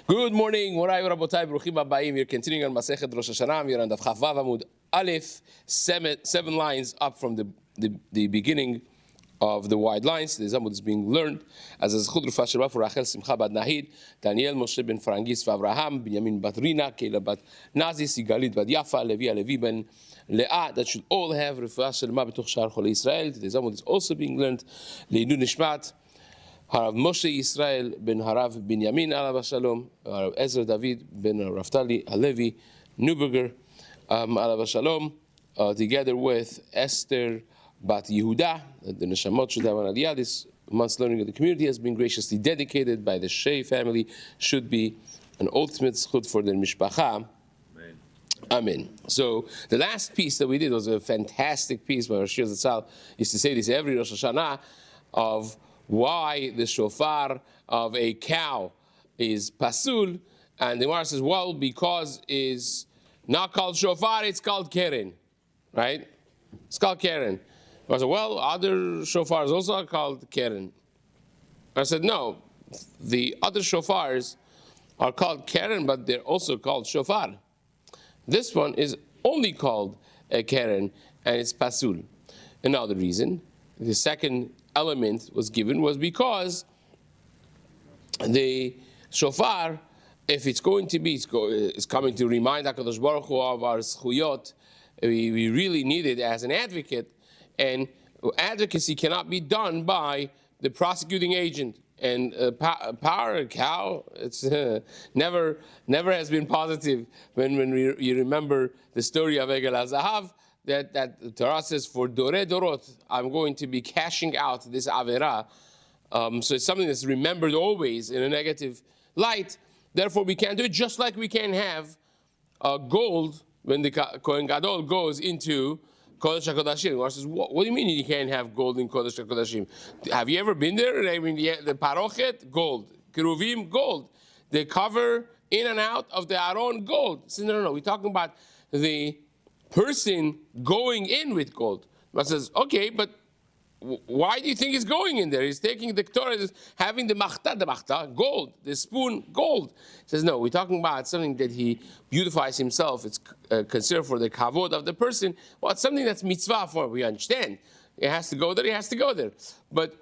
Good morning, Morai Rabotai, Bruchim Abayim. We're continuing on Masechet Rosh Hashanah. We're on Daf Chavav Amud Aleph, seven lines up from the beginning of the wide lines. The Amud is being learned as a Zechut Rufa Sheba for Rachel Simcha Bad Nahid, Daniel Moshe ben Frangis Avraham, Binyamin Bat Rina, Kela Bat Nazi, Sigalit Bat Yafa, Levi ben Leah. That should all have Rufa Shema B'toch Shar Chol Israel. The Amud is also being learned. Leidu Nishmat Harav Moshe Yisrael ben Harav Binyamin Alav Shalom, Harav Ezra David ben Raftali Halevi Neuberger Alav Shalom, together with Esther Bat Yehuda, the Neshamot Shudavan Aliyah. This month's learning of the community has been graciously dedicated by the Shei family. Should be an ultimate zchut for their mishpacha. Amen. Amen. So the last piece that we did was a fantastic piece by Rosh Hashanah. Used to say this every Rosh Hashanah of why the shofar of a cow is pasul, and the Gemara says, well, because it's not called shofar, it's called keren, right? It's called keren. I said, well, other shofars also are called keren. I said, no, the other shofars are called keren, but they're also called shofar. This one is only called a keren, and it's pasul. Another reason, the second element was given was because the shofar, if it's going to be, it's coming to remind HaKadosh Baruch Hu of our zchuyot, we really need it as an advocate, and advocacy cannot be done by the prosecuting agent. And power cow, it's never has been positive. When you remember the story of Egel HaZahav, that the Torah says, for Dorei Dorot, I'm going to be cashing out this Avera. So it's something that's remembered always in a negative light. Therefore, we can't do it, just like we can have gold when the Kohen Gadol goes into Kodesh HaKodashim. Gemara says, what do you mean you can't have gold in Kodesh HaKodashim? Have you ever been there? I mean, the Parochet, gold. Keruvim, gold. The cover in and out of the Aron, gold. He says, no. We're talking about the person going in with gold. But says, okay, but why do you think he's going in there? He's taking the Torah, having the machta, gold, the spoon, gold. He says, no, we're talking about something that he beautifies himself. It's considered for the kavod of the person. Well, it's something that's mitzvah for, we understand. It has to go there, he has to go there. But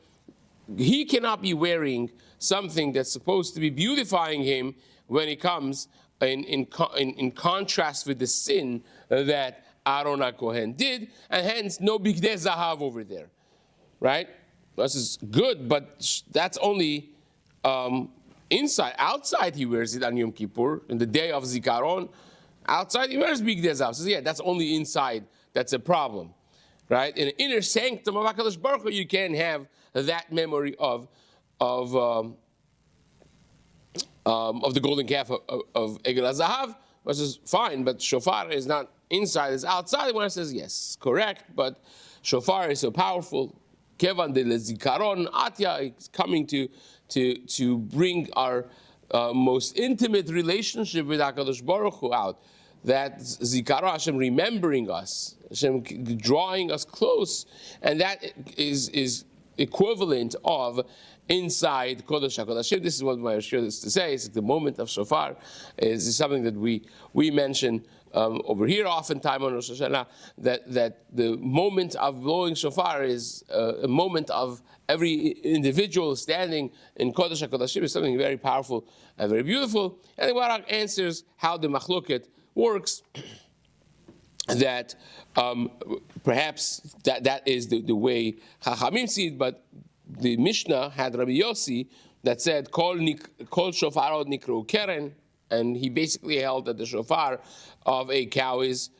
he cannot be wearing something that's supposed to be beautifying him when he comes in contrast with the sin that Aaron HaKohen did, and hence no bigdei zahav over there, right? This is good, but that's only inside. Outside he wears it on Yom Kippur, in the day of Zikaron. Outside he wears bigdei zahav. So yeah, that's only inside. That's a problem, right? In the inner sanctum of HaKadosh Baruch Hu, you can't have that memory of the golden calf of Egel HaZahav, which is fine, but shofar is not inside, it's outside. When it says yes, correct, but shofar is so powerful. Kevan de lezikaron atya is coming to bring our most intimate relationship with HaKadosh Baruch Hu out. That zikaron, Hashem remembering us, Hashem drawing us close, and that is equivalent of inside Kodesh HaKodashim. This is what my shiur is to say. It's the moment of shofar is something that we mention over here oftentimes on Rosh Hashanah, that the moment of blowing shofar is a moment of every individual standing in Kodesh HaKodashim is something very powerful and very beautiful. And the Gemara answers how the machloket works, that perhaps that is the way Chachamim see it, but the Mishnah had Rabbi Yossi that said, Kol shofarot nikru keren, and he basically held that the shofar of a cow is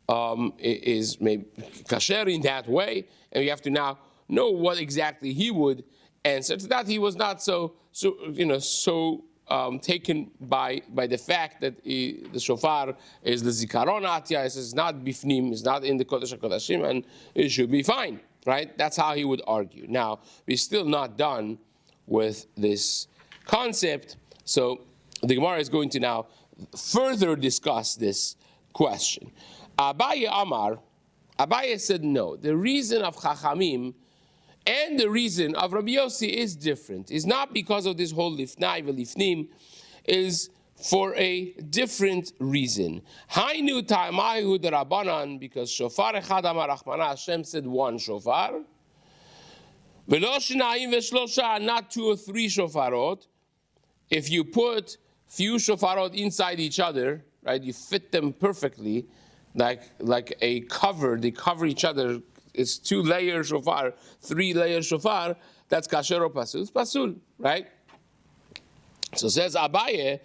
maybe kasher in that way, and we have to now know what exactly he would answer to that. He was not so taken by the fact that the shofar is the zikaron atya, it's not bifnim, it's not in the Kodesh HaKodashim, and it should be fine, right? That's how he would argue. Now, we're still not done with this concept, so the Gemara is going to now further discuss this question. Abaye said no. The reason of Chachamim and the reason of Rabbi Yossi is different. It's not because of this whole lifnai v'lifnim, is for a different reason. Hainu ta'amayu derabanan, because shofar echad amar Rachmana, Hashem said one shofar. V'lo shnayim v'shlosha, not 2 or 3 shofarot. If you put few shofarot inside each other, right, you fit them perfectly, like a cover. They cover each other. It's 2-layer shofar, 3-layer shofar. That's kasher or pasul. It's pasul, right? So says Abaye,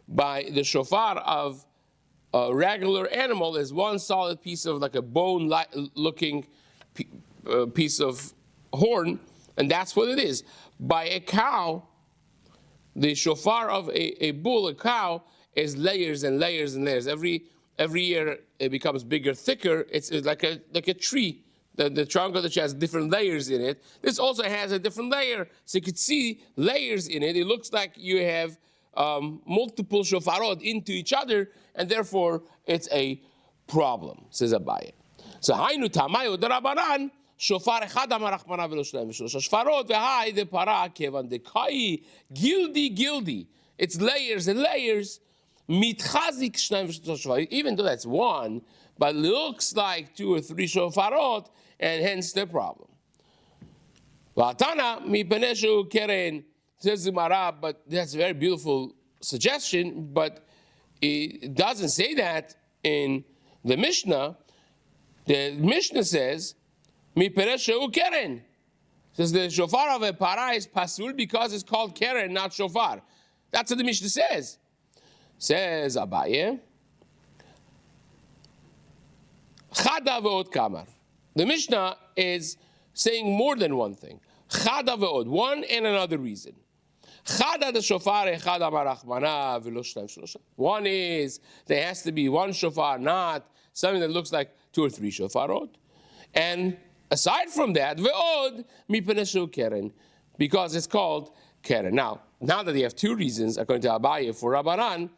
by the shofar of a regular animal is one solid piece of like a bone-looking piece of horn, and that's what it is. By a cow, the shofar of a bull, a cow, is layers and layers and layers. Every year it becomes bigger, thicker. It's like a tree. The trunk of the tree has different layers in it. This also has a different layer, so you can see layers in it. It looks like you have multiple shofarot into each other, and therefore it's a problem, says Abaye. So Hainu Tamayo Darabanan, shofar echad amar Rachmana v'lo shnayim v'shlosha shfarot v'hai de para kevan de kai gildi. It's layers and layers. Mitchazik shnayim v'shlosha shfarot. Even though that's one, but it looks like 2 or 3 shofarot, and hence the problem. V'atana mipeneshu keren, says Gemara, but that's a very beautiful suggestion, but it doesn't say that in the Mishnah. The Mishnah says, Mi pereshu keren. Says the shofar of a para is pasul because it's called keren, not shofar. That's what the Mishnah says. Says Abaye, Chada ve'od kamar. The Mishnah is saying more than one thing. Chada ve'od, one and another reason. Chada the shofar echad amar Rachmana v'lo shnayim shlosha. One is there has to be one shofar, not something that looks like 2 or 3 shofarot. And aside from that, ve'od mipeneshu keren, because it's called keren. Now that you have 2 reasons according to Abaye for Rabbanan,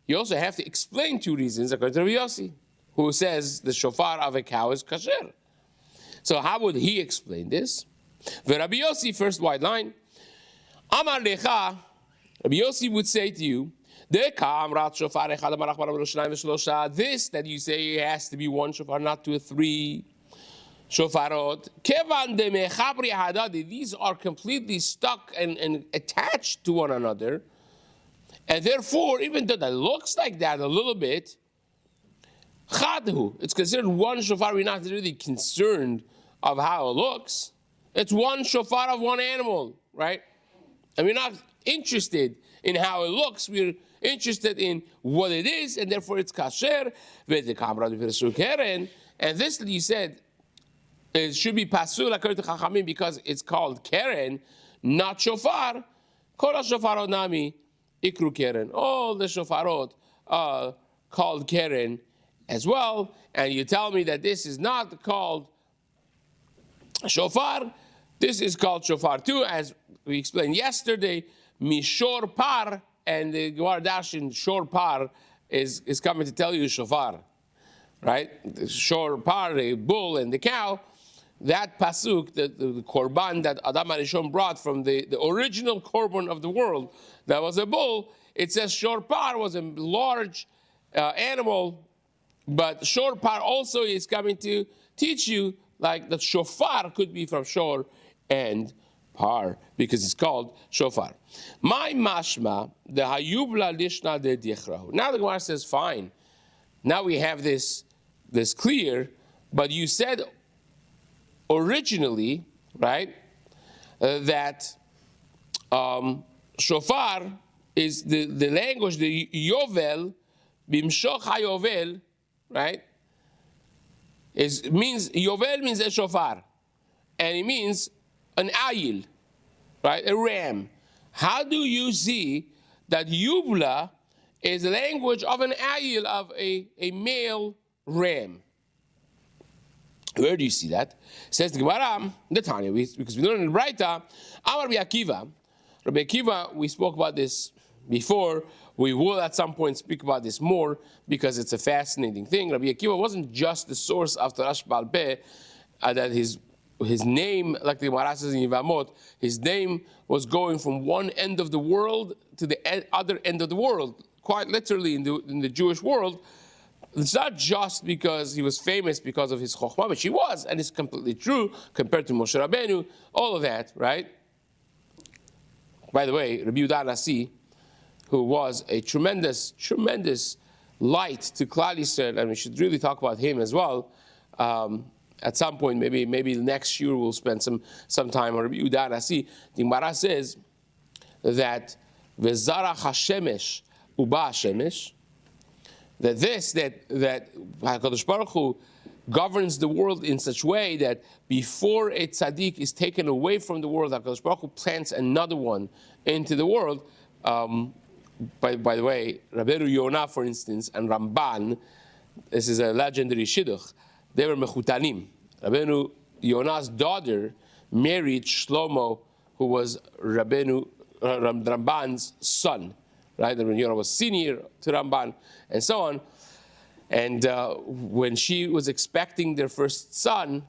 you also have to explain 2 reasons according to Rabbi Yossi, who says the shofar of a cow is kasher. So how would he explain this? Rabbi Yossi, first white line, Amar lecha, Rabbi Yossi would say to you, this that you say has to be 1 shofar, not 2 or 3 shofarot. These are completely stuck and attached to one another. And therefore, even though that looks like that a little bit, it's considered 1 shofar. We're not really concerned of how it looks. It's 1 shofar of 1 animal, right? And we're not interested in how it looks. We're interested in what it is, and therefore it's kasher. And this that you said, it should be pasul according to Chachamim because it's called keren, not shofar. Kol ha-shofarot nami ikru keren. All the shofarot are called keren as well. And you tell me that this is not called shofar. This is called shofar too, as we explained yesterday. Mishor par, and the Gemara Dashin shor par is coming to tell you shofar, right? The shor par, the bull and the cow. That pasuk, the korban that Adam HaRishon brought from the original korban of the world, that was a bull. It says shor par was a large animal, but shor par also is coming to teach you like that shofar could be from shor and par because it's called shofar. My mashma the hayubla lishna de dichrahu. Now the Gemara says, fine. Now we have this clear, but you said originally, right, that shofar is the language, the yovel, bimshoch hayovel, right? Yovel means a shofar, and it means an ayil, right? A ram. How do you see that yubla is the language of an ayil, of a male ram? Where do you see that? Says the Gemara, the Tanya, because we learned in Braita, Amar Rabbi Akiva. Rabbi Akiva, we spoke about this before. We will at some point speak about this more because it's a fascinating thing. Rabbi Akiva wasn't just the source of Tarash Baal Peh, that his name, like the Gemara says in Yevamot, his name was going from one end of the world to the other end of the world. quite literally in the Jewish world. It's not just because he was famous because of his chokhmah, which he was, and it's completely true compared to Moshe Rabbeinu, all of that, right? By the way, Rabbi Yehuda Nasi, who was a tremendous, tremendous light to Klal Yisrael, and we should really talk about him as well. At some point, maybe next year we'll spend some time on Rabbi Yehuda Nasi. The Gemara says that V'zarach Hashemesh Uba Hashemesh, that HaKadosh Baruch Hu governs the world in such a way that before a tzaddik is taken away from the world, HaKadosh Baruch Hu plants another one into the world. By the way, Rabbeinu Yonah, for instance, and Ramban, this is a legendary shidduch, they were mechutanim. Rabbeinu Yonah's daughter married Shlomo, who was Ramban's son. Right, Rabbeinu Yonah was senior to Ramban, and so on. And when she was expecting their first son,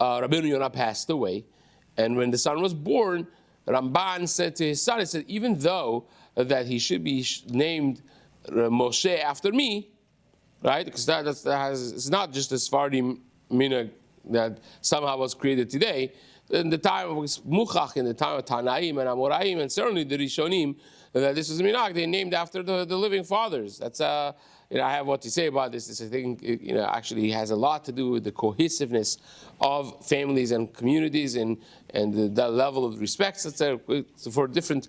Rabbeinu Yonah passed away. And when the son was born, Ramban said to his son, he said, even though that he should be named Moshe after me, right? Because it's not just a Sephardi minhag that somehow was created today. In the time of Muchach, in the time of Tanaim and Amoraim, and certainly the Rishonim, that this was a minhag. They named after the living fathers. That's I have what to say about this. This I think actually has a lot to do with the cohesiveness of families and communities and the level of respect. That's for a different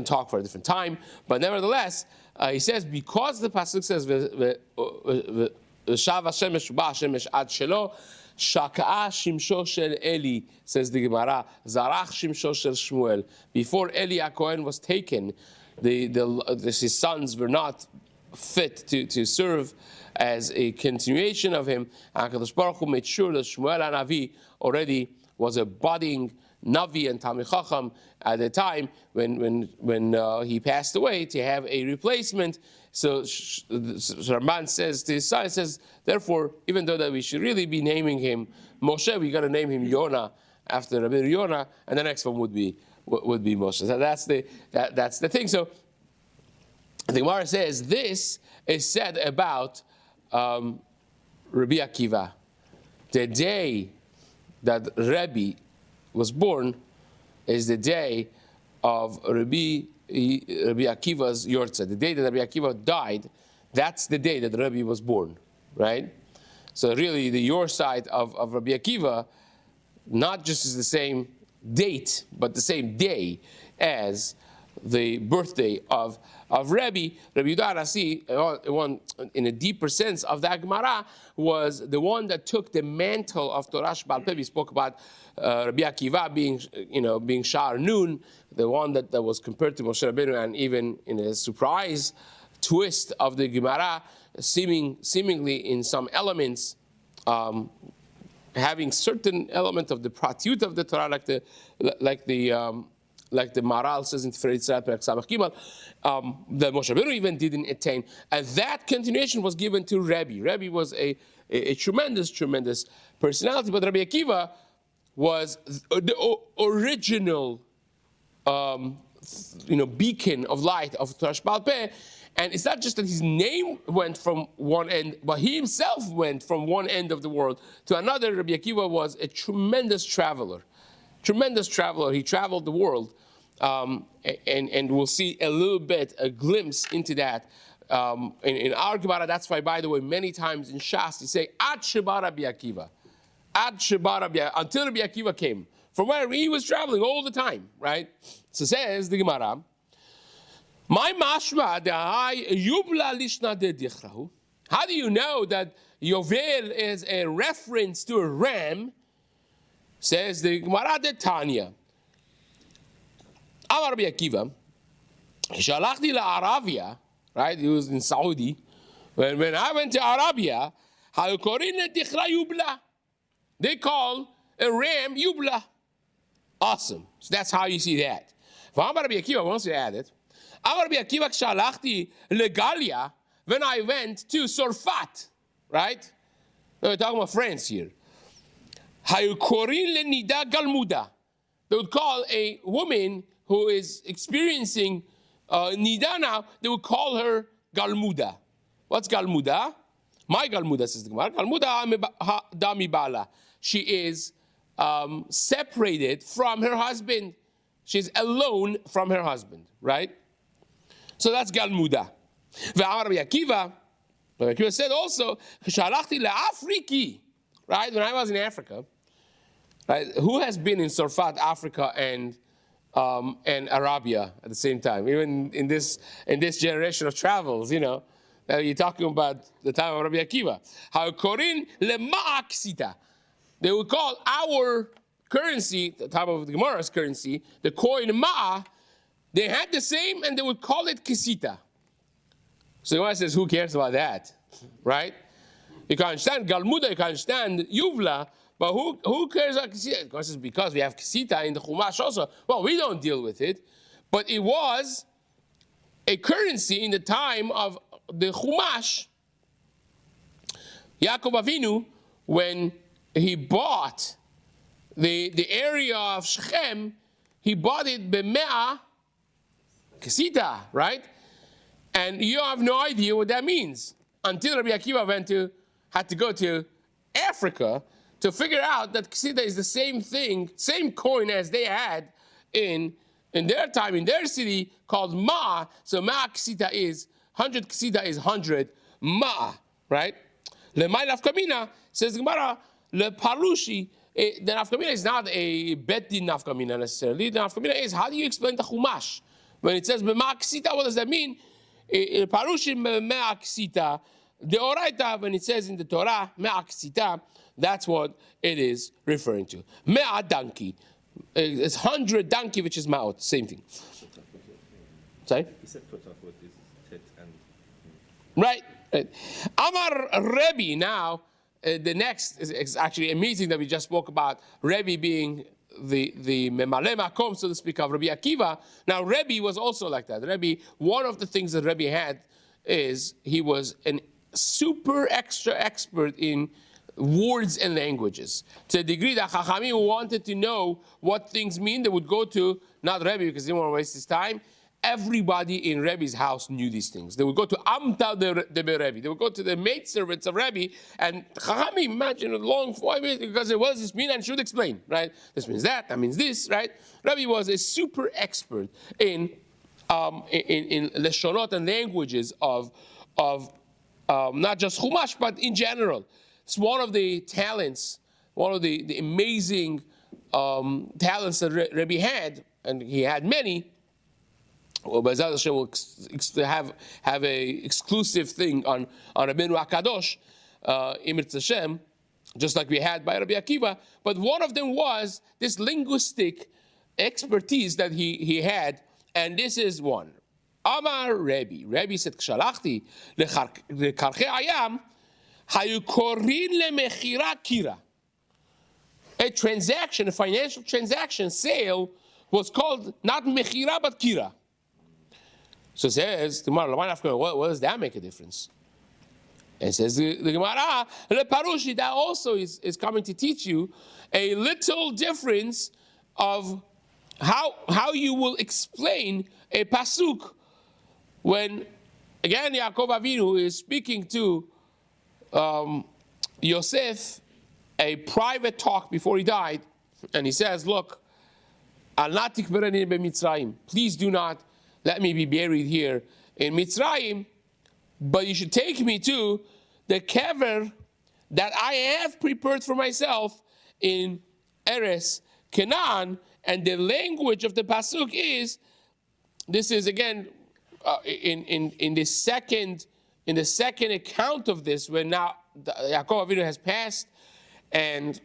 talk for a different time. But nevertheless, he says because the pasuk says V'shav Hashemesh Uba Hashemesh Ad Shelo. Shaka'a Shimsho Shel Eli, says the Gemara, Zarach Shimsho Shel Shmuel. Before Eli HaKohen was taken, his sons were not fit to serve as a continuation of him. HaKadosh Baruch Hu made sure that Shmuel HaNavi already was a budding Navi and Talmid Chacham at the time when he passed away, to have a replacement. So Ramban says to his son, says, therefore, even though that we should really be naming him Moshe, we got to name him Yonah after Rabbi Yonah, and the next one would be Moshe. So that's the thing. So the Gemara says this is said about Rabbi Akiva. The day that Rabbi was born is the day of Rabbi Akiva's Yortzeh. The day that Rabbi Akiva died, that's the day that Rabbi was born, right? So really, the Yortzeit of Rabbi Akiva not just is the same date, but the same day as the birthday of Rabbi Yehuda Nasi, in a deeper sense of that Gemara, was the one that took the mantle of Torah Sheba'al Peh. We spoke about Rabbi Akiva being Sha'ar Nun, the one that was compared to Moshe Rabbeinu, and even in a surprise twist of the Gemara, seemingly in some elements, having certain element of the pratiyut of the Torah, like the Maral says in Tiferet Yisrael Perek Samach Gimel, that Moshe Rabbeinu even didn't attain, and that continuation was given to Rabbi. Rabbi was a tremendous personality, but Rabbi Akiva was the original, beacon of light of Torah Sheba'al Peh. And it's not just that his name went from one end, but he himself went from one end of the world to another. Rabbi Akiva was a tremendous traveler. He traveled the world, and we'll see a glimpse into that in our Gemara. That's why, by the way, many times in Shas you say Ad Sheba Rabbi Akiva, until Rabbi Akiva came, from where he was traveling all the time, right? So says the Gemara, my mashma dehai yubla lishna de dichrahu. How do you know that Yovel is a reference to a ram? Says the Gemara de Tanya. Amar Rabbi Akiva, shalachti la'Arabia, right? He was in Saudi. When I went to Arabia, they call a ram Yubla. Awesome. So that's how you see that. Amar Rabbi Akiva wants to add it. Amar Rabbi Akiva shalachti legalia, when I went to Surfat, right? We're talking about France here. They would call a woman who is experiencing nida now, they would call her galmuda. What's galmuda? My galmuda, says the Gemara. Galmuda dami bala. She is separated from her husband. She's alone from her husband, right? So that's galmuda. Rabbi Akiva said also, right? When I was in Africa, right? Who has been in Sarfat, Africa, and Arabia at the same time? Even in this generation of travels, you're talking about the time of Rabbi Akiva. How korin lema'aksita. They would call our currency, the time of the Gemara's currency, the coin ma'a. They had the same, and they would call it kisita. So the Gemara says, who cares about that, right? You can understand galmuda, you can understand yuvla, but who cares about kisita? The Gemara says, because we have kisita in the chumash also. Well, we don't deal with it, but it was a currency in the time of the chumash. Yaakov Avinu, when he bought the area of Shechem, he bought it b'me'ah kesita, right? And you have no idea what that means until Rabbi Akiva had to go to Africa to figure out that kesita is the same thing, same coin as they had in their time, in their city, called ma. So ma kesita is 100 kesita is 100 ma, right? Lemay nafkamina, says the Gemara, le parushi. The nafkamina is not a bet din nafkamina necessarily. The nafkamina is, how do you explain the chumash? When it says b'ma kesita, what does that mean? Parushi me'a kesita. The oraita, when it says in the Torah, me'a kesita, that's what it is referring to. Me'a donkey. It's 100 donkey, which is ma'ot. Same thing. Sorry? He said put off with this tit and... Right. Amar Rebbe, now, the next is actually a meeting that we just spoke about, Rebbe being the Memale Makom, so to speak, of Rabbi Akiva. Now, Rebbe was also like that. Rebbe, one of the things that Rebbe had is he was an super extra expert in words and languages. To the degree that Chachamim wanted to know what things mean, they would go to, not Rebbe because they didn't want to waste his time, everybody in Rebbe's house knew these things. They would go to Amta de Rebbe. They would go to the maidservants of Rebbe, and Chachamim, imagine a long 5 minutes, because it was this mean and should explain, right? This means that means this, right? Rebbe was a super expert in leshonot and languages of not just Chumash, but in general. It's one of the talents, one of the amazing talents that Rebbe had, and he had many. Well, B'ezrat Hashem will have a exclusive thing on Rabbeinu HaKadosh, Imrit Hashem, just like we had by Rabbi Akiva. But one of them was this linguistic expertise that he had, and this is one. Amar Rebbe. Rebbe said, "Kshalachti lekarchei ayam, hayu korin lemechira kira." A transaction, a financial transaction, sale, was called not mechira but kira. So it says, what does that make a difference? And it says the Gemara, Le Parushi, that also is coming to teach you a little difference of how you will explain a pasuk when, again, Yaakov Avinu is speaking to Yosef, a private talk before he died, and he says, look, please do not let me be buried here in Mitzrayim, but you should take me to the kever that I have prepared for myself in Eretz Canaan. And the language of the pasuk is, this is again in the second account of this, when now Yaakov Avinu has passed, and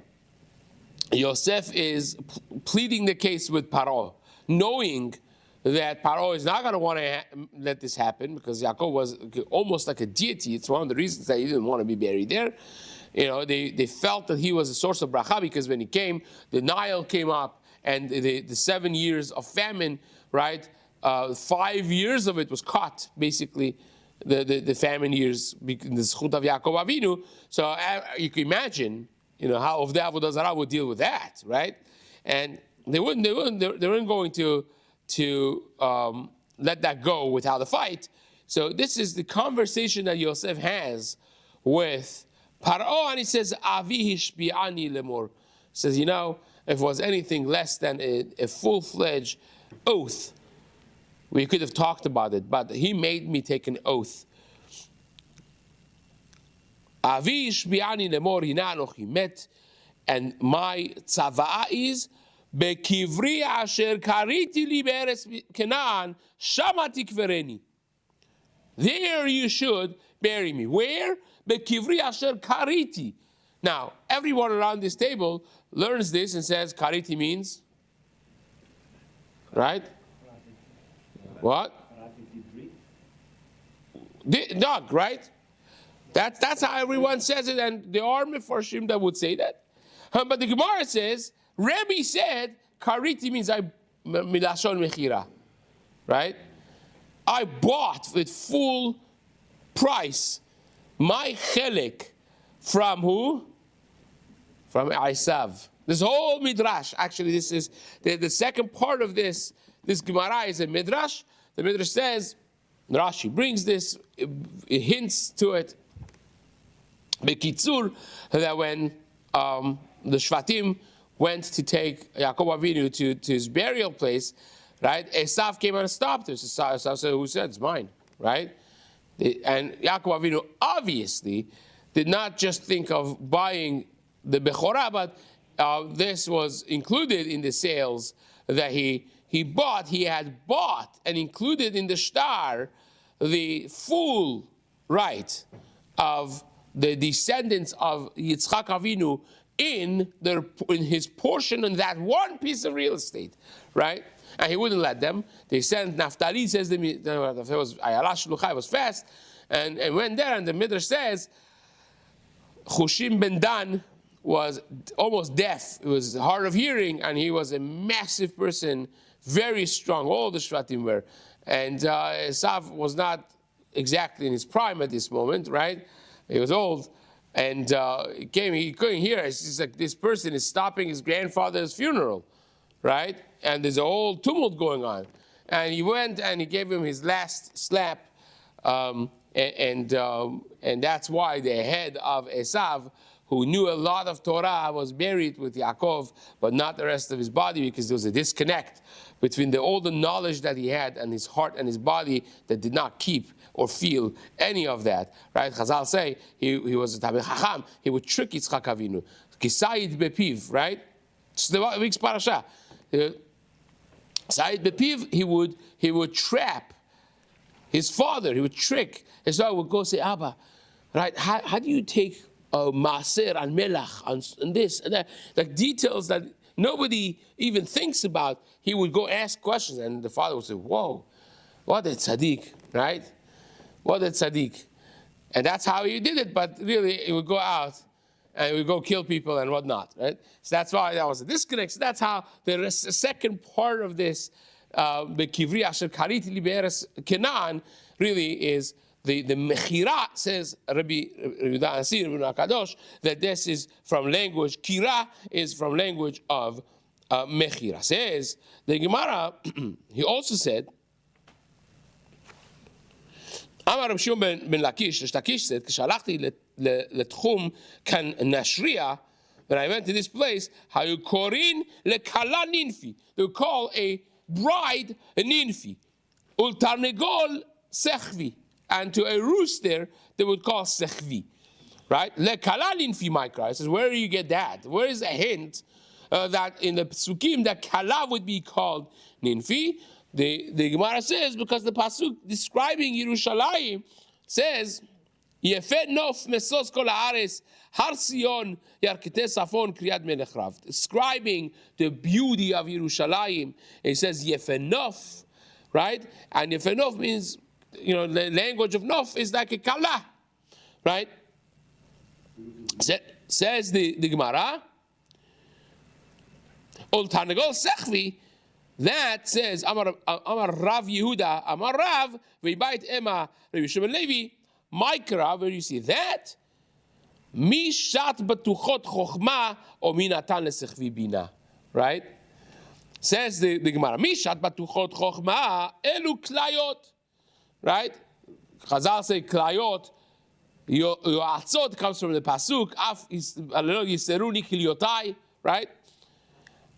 Yosef is pleading the case with Paro, knowing that Paro is not going to want to let this happen, because Yaakov was almost like a deity. It's one of the reasons that he didn't want to be buried there. They felt that he was a source of bracha, because when he came, the Nile came up, and the 7 years of famine, right? 5 years of it was caught, basically, the famine years, the zchut of Yaakov Avinu. So you can imagine, how of the Avodah Zarah would deal with that, right? And they weren't going to let that go without a fight. So this is the conversation that Yosef has with Paro, and he says, Avi hishbi'ani lemor. Says, if it was anything less than a full-fledged oath, we could have talked about it, but he made me take an oath. Avi hishbi'ani lemor hina anochi met, and my tzava'a is, Bekivri asher kariti li be'eretz Canaan, shama tikvereni. There you should bury me. Where? Bekivri asher kariti. Now, everyone around this table learns this and says kariti means, right? What? Dog, right? That's how everyone says it, and there are mefarshim that would say that. But the Gemara says, Rebbe said, kariti means milashon mechira, right? I bought with full price my chelik from who? From Esav. This whole midrash, actually, this is the second part of this Gemara is a midrash. The midrash says, Rashi brings this, it hints to it, Bekitzur, that when the Shvatim went to take Yaakov Avinu to his burial place, right? Esav came and stopped her. Esav said, who said it's mine, right? And Yaakov Avinu obviously did not just think of buying the Bechorah, but this was included in the sales that he bought. He had bought and included in the shtar the full right of the descendants of Yitzchak Avinu in his portion on that one piece of real estate, right? And he wouldn't let them. They sent Naphtali, says it was Ayala Shluchai, was fast, and went there, and the Midrash says Chushim ben Dan was almost deaf. It was hard of hearing, and he was a massive person, very strong. All the Shvatim were. And Esav was not exactly in his prime at this moment, right? He was old. And he couldn't hear. It's just like this person is stopping his grandfather's funeral, right? And there's a whole tumult going on. And he went and he gave him his last slap. And that's why the head of Esav, who knew a lot of Torah, was buried with Yaakov, but not the rest of his body, because there was a disconnect between all the knowledge that he had and his heart and his body that did not keep or feel any of that. Right? Chazal say he was a Talmid Chacham. He would trick Yitzchak Avinu. Kisayid bepiv, right? It's the week's parasha. Sayid bepiv, he would trap his father. He would trick. His father would go say, Abba, right? How do you take maaser and melach and this and that, like details that nobody even thinks about? He would go ask questions, and the father would say, whoa, what a tzaddik, right? What a tzaddik. And that's how he did it, but really he would go out and he would go kill people and whatnot, right? So that's why that was a disconnect. So that's how the second part of this, the Kivri Asher Kariti Li Be'eretz Canaan, really is the Mechira, says Rabbi Yehuda Ansi, Rabbi Kadosh, that this is from language, Kira is from language of Mechira. Says the Gemara, he also said, Amar Rabbi Shimon ben Lakish said, כשהלכתי לתחום כאן נשריה, when I went to this place, היו קוראים לכלה נינפי. They would call a bride a ninfi. ולתרנגול סחבי. And to a rooster, they would call sechvi. Right? Lekala ninfi mikra. It says, where do you get that? Where is a hint that in the Psukim that kala would be called ninfi? The Gemara says, because the Pasuk describing Yerushalayim says, Yefet nof mesos kol haaretz, har Sion yarkete safon kriyat melech rav. Describing the beauty of Yerushalayim. It says Yefet nof, right? And Yefet nof means, the language of nof is like a kala, right? Says the Gemara, Ol Tarnagol Sechvi, that says, Amar Rav Yehuda, Amar Rav, V'yibait Ema, Rabbi Shimon Levi, Mikra, where you see that, Mi shat batuchot chochma, o mi natan lesechvi bina, right? Says the Gemara, Mi shat batuchot chochma, elu klayot, right? Chazal say klayot, yoatzot comes from the pasuk, af yiseruni kilyotai, right?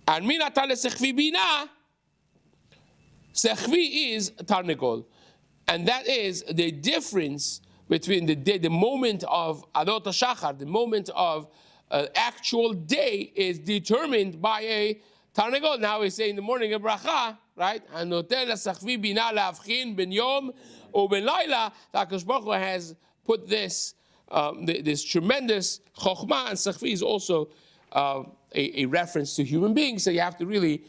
And minatan sechvi bina, sechvi is tarnegol. And that is the difference between the moment of Adot HaShachar, the moment of actual day is determined by a tarnegol. Now we say in the morning a bracha, right? Anoten sechvi bina leavchin ben yom u ben laila. HaKadosh Baruch Hu has put this this tremendous chokhmah, and sechvi is also a reference to human beings. So you have to really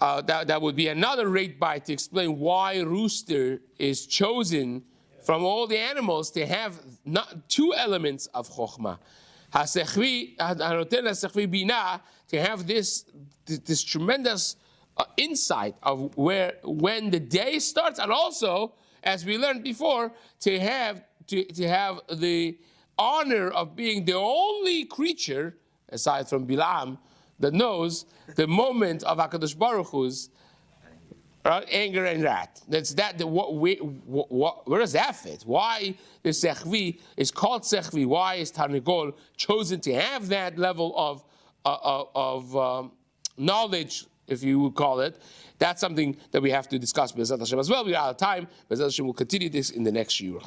that would be another rate bite to explain why rooster is chosen from all the animals to have not two elements of chokhmah. To have this tremendous insight of when the day starts, and also, as we learned before, to have the honor of being the only creature, aside from Bilam, that knows the moment of HaKadosh Baruch Hu's anger and wrath. Where does that fit? Why the sechvi is called sechvi? Why is Tarnegol chosen to have that level of knowledge, if you would call it? That's something that we have to discuss B'ezrat Hashem as well. We are out of time. B'ezrat Hashem will continue this in the next shiur.